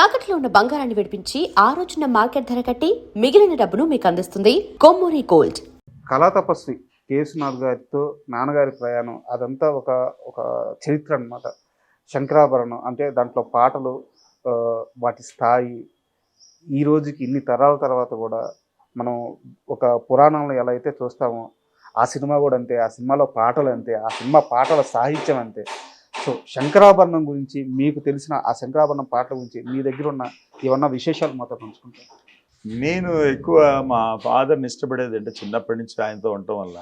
తాకట్లో ఉన్న బంగారాన్ని విడిపించి ఆ రోజున మార్కెట్ ధర కట్టి మిగిలిన డబ్బును మీకు అందిస్తుంది కొమ్మూరి గోల్డ్. కళా తపస్వి కేసునాథ్ గారితో నాన్నగారి ప్రయాణం అదంతా ఒక ఒక చరిత్ర అనమాట. శంకరాభరణం అంటే దాంట్లో పాటలు, వాటి స్థాయి ఈ రోజుకి ఇన్ని తరాల తర్వాత కూడా మనం ఒక పురాణంలో ఎలా అయితే చూస్తామో ఆ సినిమా కూడా అంతే, ఆ సినిమాలో పాటలు అంతే, ఆ సినిమా పాటల సాహిత్యం అంతే. సో శంకరాభరణం గురించి మీకు తెలిసిన ఆ శంకరాభరణం పాటల గురించి మీ దగ్గర ఉన్న ఏమన్నా విశేషాలు మాతో పంచుకుంటారు? నేను ఎక్కువ మా ఫాదర్ని ఇష్టపడేది అంటే చిన్నప్పటి నుంచి ఆయనతో ఉండటం వల్ల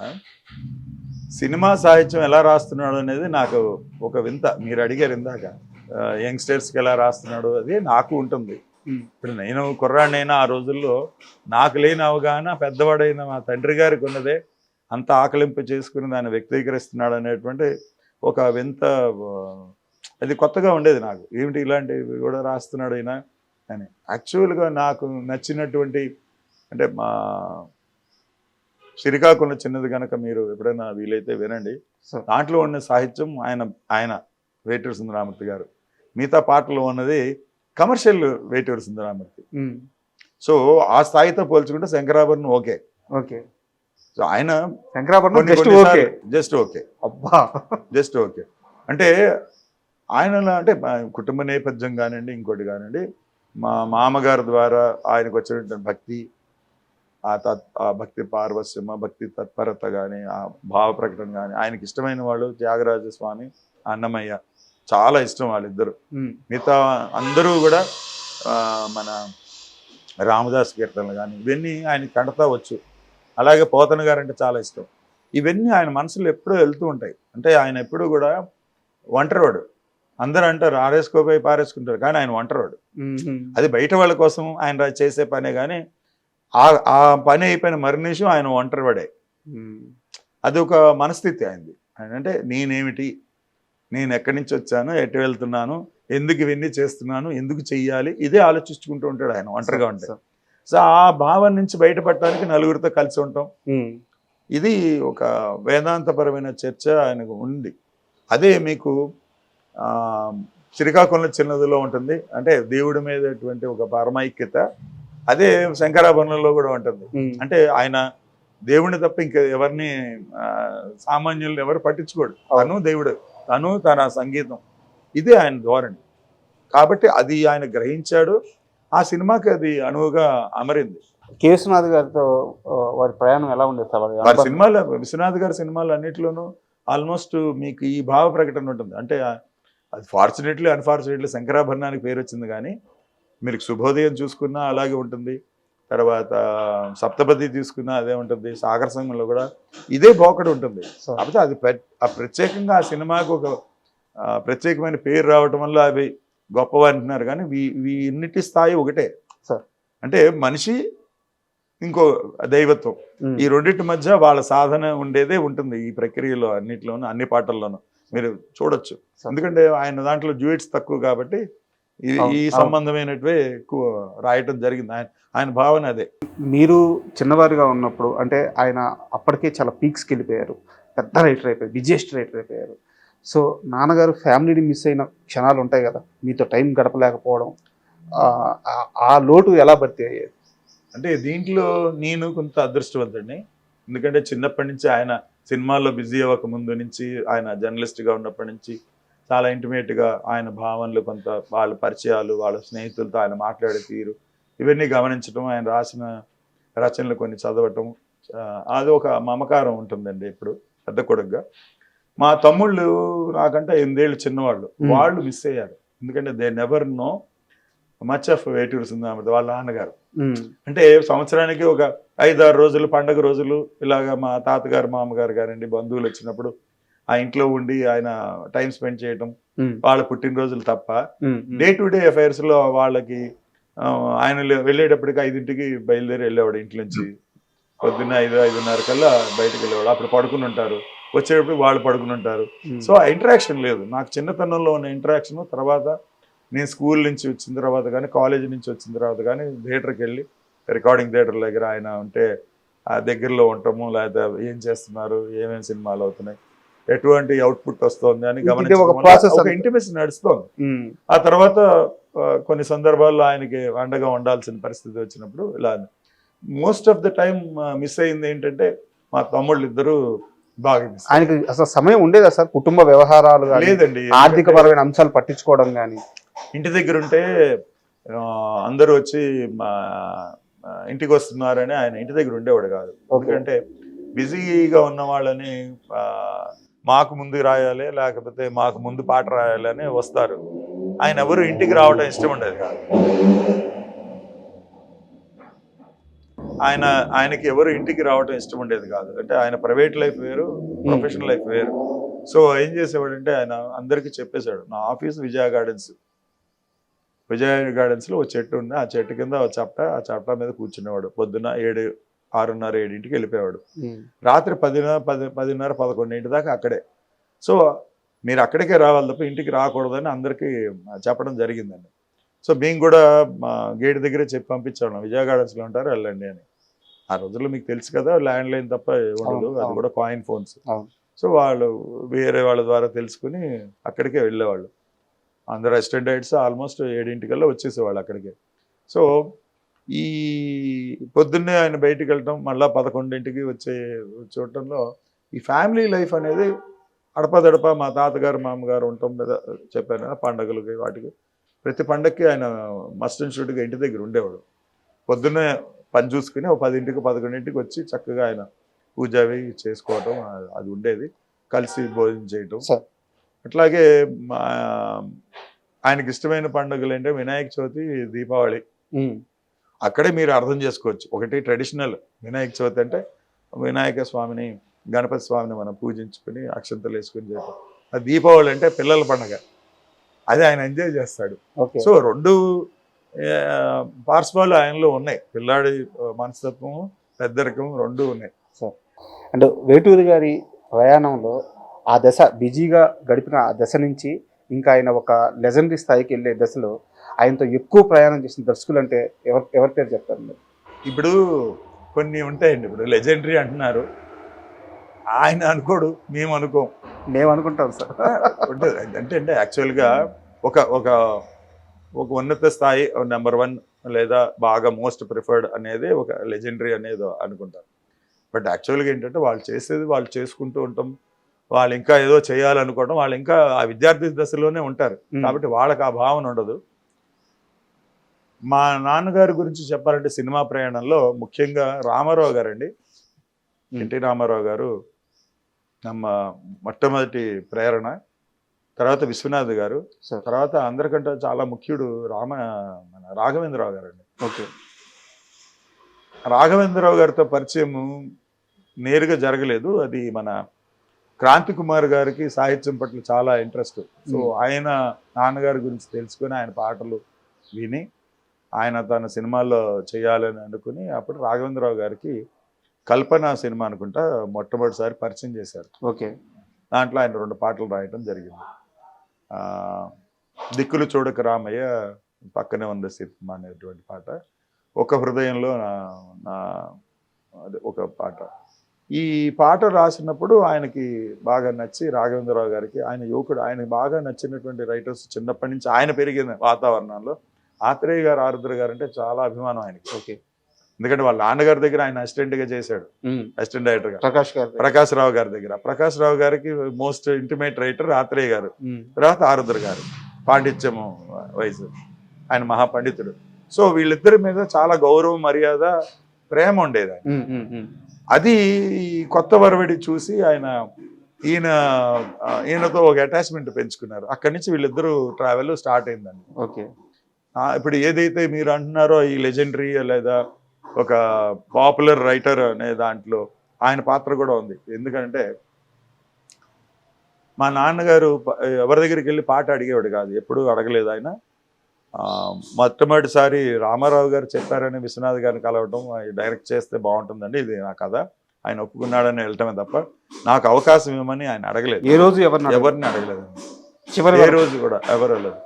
సినిమా సాహిత్యం ఎలా రాస్తున్నాడు అనేది నాకు ఒక వింత. మీరు అడిగారు ఇందాక యంగ్స్టర్స్కి ఎలా రాస్తున్నాడు అది నాకు ఉంటుంది. ఇప్పుడు నేను కుర్రాడినైనా ఆ రోజుల్లో నాకు లేని అవగాహన పెద్దవాడైన మా తండ్రి గారికి ఉన్నదే అంత ఆకలింపు చేసుకుని దాన్ని వ్యక్తీకరిస్తున్నాడు అనేటువంటి ఒక వింత, అది కొత్తగా ఉండేది నాకు. ఏమిటి ఇలాంటివి కూడా రాస్తున్నాడు అయినా అని. యాక్చువల్గా నాకు నచ్చినటువంటి అంటే మా శ్రీకాకుళం చిన్నది కనుక మీరు ఎప్పుడైనా వీలైతే వినండి. దాంట్లో ఉన్న సాహిత్యం ఆయన వేటూరి సుందరరామూర్తి గారు, మిగతా పాటలో ఉన్నది కమర్షియల్ వేటూరి సుందరరామూర్తి. సో ఆ స్థాయితో పోల్చుకుంటే శంకరాభరణం ఓకే ఓకే. సో ఆయన శంకరాభరణం జస్ట్ ఓకే అబ్బా జస్ట్ ఓకే. అంటే ఆయనలో అంటే కుటుంబ నేపథ్యం కానివ్వండి, ఇంకోటి కానివ్వండి, మా మామగారి ద్వారా ఆయనకు వచ్చినటువంటి భక్తి, ఆ భక్తి పార్వశ్యమ, భక్తి తత్పరత కానీ, ఆ భావ ప్రకటన కానీ, ఆయనకి ఇష్టమైన వాళ్ళు త్యాగరాజస్వామి, అన్నమయ్య చాలా ఇష్టం వాళ్ళిద్దరు. మిగతా అందరూ కూడా మన రామదాస్ కీర్తనలు కానీ ఇవన్నీ ఆయన కండతా వచ్చు. అలాగే పోతన గారు అంటే చాలా ఇష్టం. ఇవన్నీ ఆయన మనసులో ఎప్పుడూ వెళ్తూ ఉంటాయి. అంటే ఆయన ఎప్పుడూ కూడా ఒంటరివాడు. అందరూ అంటారు ఆరేసుకోపోయి పారేసుకుంటారు, కానీ ఆయన ఒంటరివాడు. అది బయట వాళ్ళ కోసం ఆయన చేసే పనే, కానీ ఆ పని అయిపోయిన మరునిమిషం ఆయన ఒంటరివాడే. అది ఒక మనస్థితి ఆయనది. ఆయన అంటే నేనేమిటి, నేను ఎక్కడి నుంచి వచ్చాను, ఎటు వెళ్తున్నాను, ఎందుకు ఇవన్నీ చేస్తున్నాను, ఎందుకు చెయ్యాలి, ఇదే ఆలోచించుకుంటూ ఉంటాడు ఆయన ఒంటరిగా ఉంటే. సో ఆ భావం నుంచి బయటపడటానికి నలుగురితో కలిసి ఉంటాం. ఇది ఒక వేదాంతపరమైన చర్చ ఆయనకు ఉంది. అదే మీకు శ్రీకాకుళం చిన్నదిలో ఉంటుంది. అంటే దేవుడి మీదటువంటి ఒక పరమైక్యత అదే శంకరాభరణంలో కూడా ఉంటుంది. అంటే ఆయన దేవుడిని తప్ప ఇంకా ఎవరిని సామాన్యులను ఎవరు పట్టించుకోడు. తను దేవుడు, తను తన సంగీతం, ఇదే ఆయన ధోరణి. కాబట్టి అది ఆయన గ్రహించాడు. ఆ సినిమాకి అది అనువుగా అమరింది. కేసునాథ్ గారితో వారి ప్రయాణం ఎలా ఉండేది సార్? వారి సినిమాలు, విశ్వనాథ్ గారి సినిమాలు అన్నింటిలోనూ ఆల్మోస్ట్ మీకు ఈ భావ ప్రకటన ఉంటుంది. అంటే అది ఫార్చునేట్లీ అన్ఫార్చునేట్లీ శంకరాభరణానికి పేరు వచ్చింది, కానీ మీరు శుభోదయం చూసుకున్నా అలాగే ఉంటుంది. తర్వాత సప్తపది తీసుకున్నా అదే ఉంటుంది. సాగర సంఘంలో కూడా ఇదే పోకడు ఉంటుంది. కాకపోతే అది ప్రత్యేకంగా ఆ సినిమాకు ఒక ప్రత్యేకమైన పేరు రావటం వల్ల అవి గొప్పవి అంటున్నారు, కానీ వీన్నిటి స్థాయి ఒకటే సార్. అంటే మనిషి ఇంకో దైవత్వం, ఈ రెండింటి మధ్య వాళ్ళ సాధన ఉండేదే ఉంటుంది ఈ ప్రక్రియలో అన్నిట్లోనూ, అన్ని పాటల్లోనూ మీరు చూడొచ్చు. ఎందుకంటే ఆయన దాంట్లో డ్యూయట్స్ తక్కువ కాబట్టి ఈ సంబంధమైనవే ఎక్కువ రాయటం జరిగింది. ఆయన భావన అదే. మీరు చిన్నవారిగా ఉన్నప్పుడు అంటే ఆయన అప్పటికే చాలా పీక్స్కి వెళ్ళిపోయారు, పెద్ద రైటర్ అయిపోయారు, బిజియెస్ట్ రైటర్ అయిపోయారు. సో నాన్నగారు ఫ్యామిలీని మిస్ అయిన క్షణాలు ఉంటాయి కదా, మీతో టైం గడపలేకపోవడం, ఆ లోటు ఎలా భర్తీ అయ్యేది? అంటే దీంట్లో నేను కొంత అదృష్టవంతుడిని. ఎందుకంటే చిన్నప్పటి నుంచి ఆయన సినిమాల్లో బిజీ అవ్వక ముందు నుంచి, ఆయన జర్నలిస్ట్గా ఉన్నప్పటి నుంచి చాలా ఇంటిమేట్గా ఆయన భావనలు, కొంత వాళ్ళ పరిచయాలు, వాళ్ళ స్నేహితులతో ఆయన మాట్లాడే తీరు, ఇవన్నీ గమనించడం, ఆయన రాసిన రచనలు కొన్ని చదవటం, అది ఒక మమకారం ఉంటుందండి ఎప్పుడు పెద్ద కొడుకుగా. మా తమ్ముళ్ళు నాకంటే 8 ఏళ్ళు చిన్నవాళ్ళు, వాళ్ళు మిస్ అయ్యారు. ఎందుకంటే they never know much of Veturi Sundararama Murthy వాళ్ళ నాన్నగారు. అంటే సంవత్సరానికి ఒక 5-6 రోజులు పండగ రోజులు ఇలాగా మా తాతగారు, మామగారు గారండి బంధువులు వచ్చినప్పుడు ఆ ఇంట్లో ఉండి ఆయన టైం స్పెండ్ చేయటం, వాళ్ళ పుట్టినరోజులు తప్ప డే టు డే అఫైర్స్ లో వాళ్ళకి ఆయన వెళ్ళేటప్పటికి 5ంటికి బయలుదేరి వెళ్ళేవాడు ఇంటి నుంచి. పొద్దున్న 5-5:30 కల్లా బయటకు వెళ్ళేవాడు. అప్పుడు పడుకుని ఉంటారు, వచ్చేటప్పుడు వాళ్ళు పడుకుని ఉంటారు. సో ఆ ఇంటరాక్షన్ లేదు నాకు. చిన్నతనంలో ఉన్న ఇంటరాక్షన్ తర్వాత నేను స్కూల్ నుంచి వచ్చిన తర్వాత కానీ, కాలేజీ నుంచి వచ్చిన తర్వాత కానీ థియేటర్కి వెళ్ళి, రికార్డింగ్ థియేటర్ దగ్గర ఆయన ఉంటే ఆ దగ్గరలో ఉండటము, లేదా ఏం చేస్తున్నారు, ఏమేమి సినిమాలు అవుతున్నాయి, ఎటువంటి అవుట్పుట్ వస్తుంది అని ఇది ఒక గమనించడం వల్ల process ఒక అంతే. ఇంటిమేషన్ నడుస్తోంది. ఉమ్, ఆ తర్వాత కొన్ని సందర్భాల్లో ఆయనకి అండగా ఉండాల్సిన పరిస్థితి వచ్చినప్పుడు ఇలా most of the time miss అయింది ఏంటంటే మా తమ్ముళ్ళు ఇద్దరు బాగా మిస్ ఆయనకి అసలు సమయం ఉండేదా సార్ కుటుంబ వ్యవహారాలు కానీ లేదండి. ఆర్థిక పరమైన అంశాలు పట్టించుకోవడం కానీ? ఇంటి దగ్గర ఉంటే అందరూ వచ్చి మా ఇంటికి వస్తున్నారని ఆయన ఇంటి దగ్గర ఉండేవాడు కాదు. ఎందుకంటే బిజీగా ఉన్న వాళ్ళని మాకు ముందు రాయాలి, లేకపోతే మాకు ముందు పాట రాయాలి అని వస్తారు. ఆయన ఎవరు ఇంటికి రావడం ఇష్టం ఉండేది కాదు. ఆయనకి ఎవరు ఇంటికి రావడం ఇష్టం ఉండేది కాదు. అంటే ఆయన ప్రైవేట్ లైఫ్ వేరు, ప్రొఫెషనల్ లైఫ్ వేరు. సో ఏం చేసేవాడంటే ఆయన అందరికీ చెప్పేశాడు, నా ఆఫీస్ విజయ గార్డెన్స్ లో ఒక చెట్టు ఉంది, ఆ చెట్టు కింద ఆ చప్టా మీద కూర్చునేవాడు. పొద్దున్న 6:30-7 వెళ్ళిపోయేవాడు. రాత్రి 10:30, 11 దాకా అక్కడే. సో మీరు అక్కడికే రావాలి తప్ప ఇంటికి రాకూడదని అందరికీ చెప్పడం జరిగిందండి. సో మేము కూడా మా గేట్ దగ్గరే చెప్పి పంపించాము, విజయ గార్డెన్స్లో ఉంటారు వెళ్ళండి అని. ఆ రోజుల్లో మీకు తెలుసు కదా, ల్యాండ్ లైన్ తప్ప ఉండదు, అది కూడా కాయిన్ ఫోన్స్. సో వాళ్ళు వేరే వాళ్ళ ద్వారా తెలుసుకుని అక్కడికే వెళ్ళేవాళ్ళు. అందరు అసిస్టెంట్ డైరెక్టర్స్ ఆల్మోస్ట్ 7 వచ్చేసేవాళ్ళు అక్కడికే. సో ఈ పొద్దున్నే ఆయన బయటికి వెళ్ళటం, మళ్ళీ 11 వచ్చే చూడటంలో ఈ ఫ్యామిలీ లైఫ్ అనేది అడపదడప మా తాతగారు మామగారు ఉండటం మీద చెప్పాను కదా, పండగలకి వాటికి ప్రతి పండగకి ఆయన మస్ట్ అండ్ షుడ్గా ఇంటి దగ్గర ఉండేవాడు. పొద్దున్నే పని చూసుకుని 10 11 వచ్చి చక్కగా ఆయన పూజ అవి చేసుకోవటం అది ఉండేది. కలిసి భోజనం చేయటం. అట్లాగే ఆయనకి ఇష్టమైన పండుగలు అంటే వినాయక చవితి, దీపావళి. అక్కడే మీరు అర్థం చేసుకోవచ్చు. ఒకటి ట్రెడిషనల్ వినాయక చవితి అంటే వినాయక స్వామిని, గణపతి స్వామిని మనం పూజించుకుని అక్షంతలు వేసుకుని చేయటం. అది దీపావళి అంటే పిల్లల పండుగ, అది ఆయన ఎంజాయ్ చేస్తాడు. సో 2 పార్శ్వాలు ఆయనలో ఉన్నాయి, పిల్లాడి మనస్తత్వం, పెద్దరికం 2 ఉన్నాయి. అంటే వేటూరి గారి ప్రయాణంలో ఆ దశ బిజీగా గడిపిన ఆ దశ నుంచి ఇంకా ఆయన ఒక లెజెండరీ స్థాయికి వెళ్ళే దశలో ఆయనతో ఎక్కువ ప్రయాణం చేసిన దర్శకులు అంటే ఎవరి పేరు చెప్తారు మీరు? ఇప్పుడు కొన్ని ఉంటాయండి. ఇప్పుడు లెజెండరీ అంటున్నారు, ఆయన అనుకోడు, మేము అనుకోం. మేము అనుకుంటాం సార్. అంటే యాక్చువల్గా ఒక ఉన్నత స్థాయి నెంబర్ 1 లేదా బాగా మోస్ట్ ప్రిఫర్డ్ అనేది ఒక లెజెండరీ అనేది అనుకుంటారు. బట్ యాక్చువల్గా ఏంటంటే వాళ్ళు చేసేది వాళ్ళు చేసుకుంటూ ఉంటాం. వాళ్ళు ఇంకా ఏదో చేయాలనుకోవడం, వాళ్ళు ఇంకా ఆ విద్యార్థి దశలోనే ఉంటారు కాబట్టి వాళ్ళకి ఆ భావన ఉండదు. మా నాన్నగారి గురించి చెప్పాలంటే సినిమా ప్రయాణంలో ముఖ్యంగా రామారావు గారండి, ఎన్టీ రామారావు గారు ನಮ್ಮ మొట్టమొదటి ప్రేరణ. తర్వాత విశ్వనాథ్ గారు, తర్వాత అందరికంటే చాలా ముఖ్యుడు మన రాఘవేంద్రరావు గారండి. ఓకే. రాఘవేంద్రరావు గారితో పరిచయం నేరుగా జరగలేదు. అది మన క్రాంతి కుమార్ గారికి సాహిత్యం పట్ల చాలా ఇంట్రెస్ట్. సో ఆయన నాన్నగారి గురించి తెలుసుకొని ఆయన పాటలు విని ఆయన తన సినిమాల్లో చేయాలని అనుకుని అప్పుడు రాఘవేంద్రరావు గారికి కల్పన సినిమా అనుకుంటా మొట్టమొదటిసారి పరిచయం చేశారు. ఓకే. దాంట్లో ఆయన 2 పాటలు రాయటం జరిగింది. దిక్కులు చూడక రామయ్య పక్కనే ఉంది సినిమా అనేటువంటి పాట, ఒక హృదయంలో అదే ఒక పాట. ఈ పాట రాసినప్పుడు ఆయనకి బాగా నచ్చి రాఘవేంద్రరావు గారికి, ఆయన యువకుడు, ఆయనకి బాగా నచ్చినటువంటి రైటర్స్ చిన్నప్పటి నుంచి ఆయన పెరిగిన వాతావరణంలో ఆత్రేయ గారు, ఆరుద్ర గారు అంటే చాలా అభిమానం ఆయనకి. ఓకే. ఎందుకంటే వాళ్ళ నాన్నగారి దగ్గర ఆయన అసిస్టెంట్గా చేశాడు, అసిస్టెంట్ డైరెక్టర్గా ప్రకాష్ రావు గారి దగ్గర. ప్రకాష్ రావు గారికి మోస్ట్ ఇంటిమేట్ రైటర్ ఆత్రేయ గారు, తర్వాత ఆరుద్ర గారు పాండిత్యము వయసు, ఆయన మహాపండితుడు. సో వీళ్ళిద్దరి మీద చాలా గౌరవం, మర్యాద, ప్రేమ ఉండేది. అది కొత్త వరవడి చూసి ఈయనతో ఒక అటాచ్మెంట్ పెంచుకున్నారు. అక్కడి నుంచి వీళ్ళిద్దరూ ట్రావెల్ స్టార్ట్ అయిందండి. ఓకే. ఇప్పుడు ఏదైతే మీరు అంటున్నారో ఈ లెజెండరీ లేదా ఒక పాపులర్ రైటర్ అనే దాంట్లో ఆయన పాత్ర కూడా ఉంది. ఎందుకంటే మా నాన్నగారు ఎవరి దగ్గరికి వెళ్ళి పాట అడిగేవాడు కాదు, ఎప్పుడూ అడగలేదు ఆయన. మొట్టమొదటిసారి రామారావు గారు చెప్పారని విశ్వనాథ్ గారిని కలవటం, డైరెక్ట్ చేస్తే బాగుంటుందండి ఇది నా కథ, ఆయన ఒప్పుకున్నాడని వెళ్ళటమే తప్ప నాకు అవకాశం ఇవ్వమని ఆయన అడగలేదు. ఏ రోజు ఎవరిని అడగలేదండి, చివరి ఏ రోజు కూడా ఎవరు వెళ్ళదు.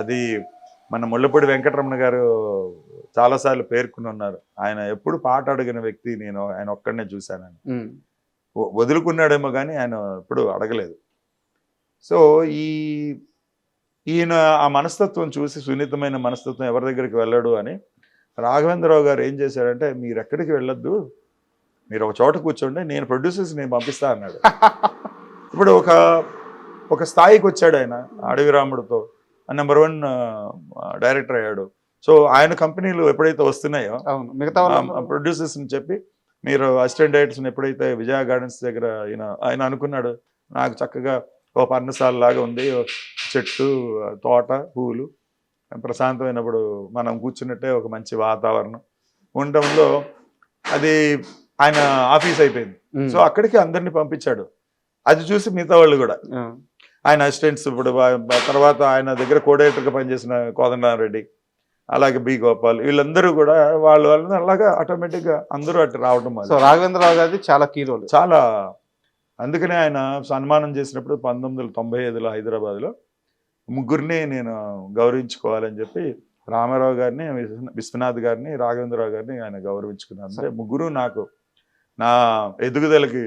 అది మన ముళ్ళపూడి వెంకటరమణ గారు చాలాసార్లు పేర్కొని ఉన్నారు, ఆయన ఎప్పుడు పాట అడిగిన వ్యక్తి నేను ఆయన ఒక్కడనే చూశానని. వదులుకున్నాడేమో కానీ ఆయన ఎప్పుడు అడగలేదు. సో ఈ ఈయన ఆ మనస్తత్వం చూసి, సున్నితమైన మనస్తత్వం ఎవరి దగ్గరికి వెళ్ళడు అని రాఘవేంద్రరావు గారు ఏం చేశారంటే, మీరు ఎక్కడికి వెళ్ళొద్దు, మీరు ఒక చోట కూర్చోండి, నేను ప్రొడ్యూసర్స్ నేను పంపిస్తా అన్నాడు. ఇప్పుడు ఒక స్థాయికి వచ్చాడు ఆయన, అడవి రాముడితో నెంబర్ 1 డైరెక్టర్ అయ్యాడు. సో ఆయన కంపెనీలు ఎప్పుడైతే వస్తున్నాయో అవును, మిగతా ప్రొడ్యూసర్స్ని చెప్పి, మీరు అసిస్టెంట్ డైరెక్టర్స్ని ఎప్పుడైతే విజయ గార్డెన్స్ దగ్గర ఆయన అనుకున్నాడు, నాకు చక్కగా ఓ పర్ణశాల లాగా ఉంది, చెట్టు, తోట, పూలు, ప్రశాంతమైనప్పుడు మనం కూర్చున్నట్టే ఒక మంచి వాతావరణం ఉండడంలో అది ఆయన ఆఫీస్ అయిపోయింది. సో అక్కడికి అందరినీ పంపించాడు. అది చూసి మిగతా వాళ్ళు కూడా ఆయన అసిస్టెంట్స్, ఇప్పుడు తర్వాత ఆయన దగ్గర కోఆర్డినేటర్గా పనిచేసిన కోదండరామరెడ్డి, అలాగే బి గోపాల్, వీళ్ళందరూ కూడా వాళ్ళని అలాగా ఆటోమేటిక్గా అందరూ అటు రావడం. సో రాఘవేంద్రరావు గారిది చాలా కీ రోల్. చాలా. అందుకనే ఆయన సన్మానం చేసినప్పుడు 1995లో హైదరాబాద్లో ముగ్గురిని నేను గౌరవించుకోవాలని చెప్పి రామారావు గారిని, విశ్వనాథ్ గారిని, రాఘవేంద్రరావు గారిని ఆయన గౌరవించుకున్నాను. అంటే ముగ్గురు నాకు నా ఎదుగుదలకి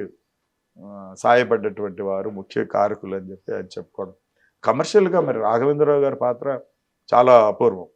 సాయపడ్డటువంటి వారు, ముఖ్య కారకులు అని చెప్పి ఆయన చెప్పుకోవడం. కమర్షియల్గా మరి రాఘవేంద్రరావు గారి పాత్ర చాలా అపూర్వం.